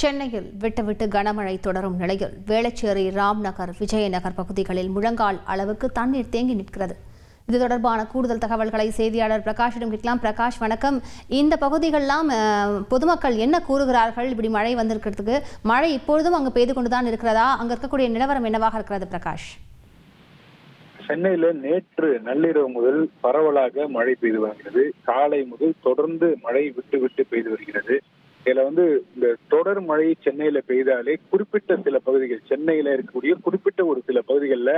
சென்னையில் விட்டுவிட்டு கனமழை தொடரும் நிலையில் வேளச்சேரி, ராம்நகர், விஜயநகர் பகுதிகளில் முழங்கால் அளவுக்கு தண்ணீர் தேங்கி நிற்கிறது. இது தொடர்பான கூடுதல் தகவல்களை செய்தியாளர் பிரகாஷிடம் கேட்கலாம். பிரகாஷ், வணக்கம். இந்த பகுதிகளெல்லாம் பொதுமக்கள் என்ன கூறுகிறார்கள்? இப்படி மழை வந்திருக்கிறதுக்கு மழை இப்பொழுதும் அங்கு பெய்து கொண்டுதான் இருக்கிறதா? அங்க இருக்கக்கூடிய நிலவரம் என்னவாக இருக்கிறது பிரகாஷ்? சென்னையில நேற்று நள்ளிரவு முதல் பரவலாக மழை பெய்து வருகிறது. காலை முதல் தொடர்ந்து மழை விட்டு விட்டு பெய்து வருகிறது. இதுல இந்த தொடர் மழை சென்னையில பெய்தாலே குறிப்பிட்ட சில பகுதிகள், சென்னையில இருக்கக்கூடிய குறிப்பிட்ட ஒரு சில பகுதிகளில்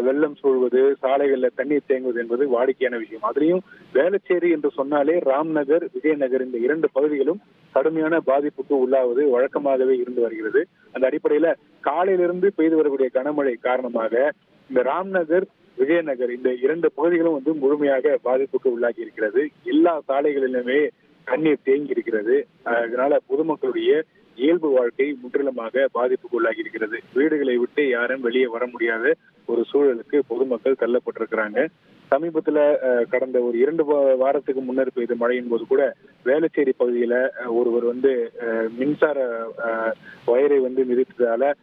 வெள்ளம் சூழ்வது, சாலைகள்ல தண்ணீர் தேங்குவது என்பது வாடிக்கையான விஷயம். அதுலயும் வேளச்சேரி என்று சொன்னாலே ராம்நகர், விஜயநகர் இந்த இரண்டு பகுதிகளும் கடுமையான பாதிப்புக்கு உள்ளாவது வழக்கமாகவே இருந்து வருகிறது. அந்த அடிப்படையில காலையிலிருந்து பெய்து வரக்கூடிய கனமழை காரணமாக இந்த ராம்நகர், விஜயநகர் இந்த இரண்டு பகுதிகளும் முழுமையாக பாதிப்புக்கு உள்ளாகி இருக்கிறது. எல்லா சாலைகளிலுமே தண்ணீர் தேங்கி இருக்கிறது. இதனால பொதுமக்களுடைய இயல்பு வாழ்க்கை முற்றிலுமாக பாதிப்புக்கு உள்ளாகி இருக்கிறது. வீடுகளை விட்டு யாரும் வெளியே வர முடியாத ஒரு சூழலுக்கு பொதுமக்கள் தள்ளப்பட்டிருக்கிறாங்க. சமீபத்துல கடந்த ஒரு 2 வாரத்துக்கு முன்னர் பெய்த மழையின் போது கூட வேளச்சேரி பகுதியில ஒருவர் மின்சார வயரை மிதித்ததால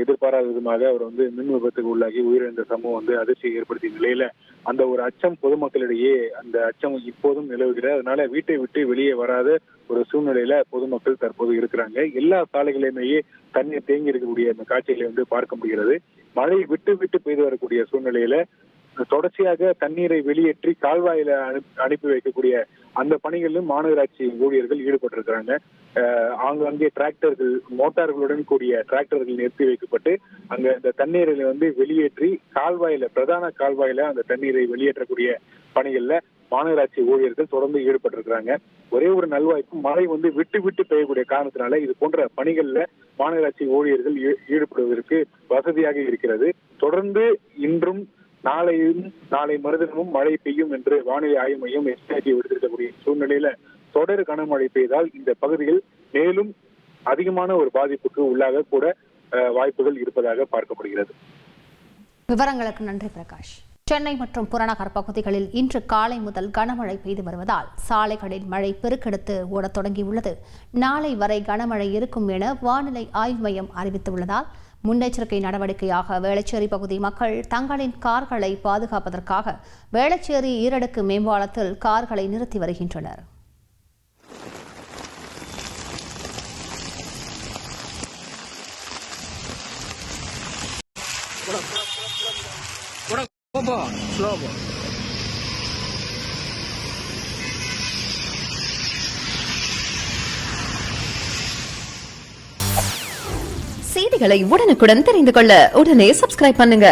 எதிர்பாராத விதமாக அவர் மின் விபத்துக்கு உள்ளாகி உயிரிழந்த சம்பவம் அதிர்ச்சியை ஏற்படுத்திய நிலையில அந்த ஒரு அச்சம் பொதுமக்களிடையே அந்த அச்சம் இப்போதும் நிலவுகிறது. அதனால வீட்டை விட்டு வெளியே வராத ஒரு சூழ்நிலையில பொதுமக்கள் தற்போது இருக்கிறாங்க. எல்லா சாலைகளிலுமேயே தண்ணீர் தேங்கி இருக்கக்கூடிய அந்த காட்சிகளை பார்க்க முடிகிறது. மழை விட்டு விட்டு பெய்து வரக்கூடிய சூழ்நிலையில தொடர்ச்சியாக தண்ணீரை வெளியேற்றி கால்வாயில அனுப்பி வைக்கக்கூடிய அந்த பணிகளிலும் மாநகராட்சி ஊழியர்கள் ஈடுபட்டிருக்கிறாங்க. ஆங்காங்கே டிராக்டர்கள், மோட்டார்களுடன் கூடிய டிராக்டர்கள் நிறுத்தி வைக்கப்பட்டு அங்க இந்த தண்ணீரை வெளியேற்றி கால்வாயில, பிரதான கால்வாயில அந்த தண்ணீரை வெளியேற்றக்கூடிய பணிகள்ல மாநகராட்சி ஊழியர்கள் தொடர்ந்து ஈடுபட்டிருக்கிறாங்க. ஒரே ஒரு நல்வாய்ப்பு, மழை விட்டு விட்டு பெய்யக்கூடிய காரணத்தினால இது போன்ற பணிகள்ல மாநகராட்சி ஊழியர்கள் ஈடுபடுவதற்கு வசதியாக இருக்கிறது. தொடர்ந்து இன்றும் நாளை மறுதினமும் மழை பெய்யும் என்று வானிலை ஆய்வு மையம் எச்சரிக்கை விடுத்திருக்கக்கூடிய சூழ்நிலையில தொடர் கனமழை பெய்தால் இந்த பகுதியில் மேலும் அதிகமான ஒரு பாதிப்புக்கு உள்ளாக கூட வாய்ப்புகள் இருப்பதாக பார்க்கப்படுகிறது. விவரங்களுக்கு நன்றி பிரகாஷ். சென்னை மற்றும் புறநகர் பகுதிகளில் இன்று காலை முதல் கனமழை பெய்து வருவதால் சாலைகளில் மழை பெருக்கெடுத்து ஓடத் தொடங்கியுள்ளது. நாளை வரை கனமழை இருக்கும் என வானிலை ஆய்வு மையம் அறிவித்துள்ளதால் முன்னெச்சரிக்கை நடவடிக்கையாக வேளச்சேரி பகுதி மக்கள் தங்களின் கார்களை பாதுகாப்பதற்காக வேளச்சேரி ஈரடுக்கு மேம்பாலத்தில் கார்களை நிறுத்தி வருகின்றனர். செய்திகளை உடனுக்குடன் தெரிந்து கொள்ள உடனே சப்ஸ்கிரைப் பண்ணுங்க.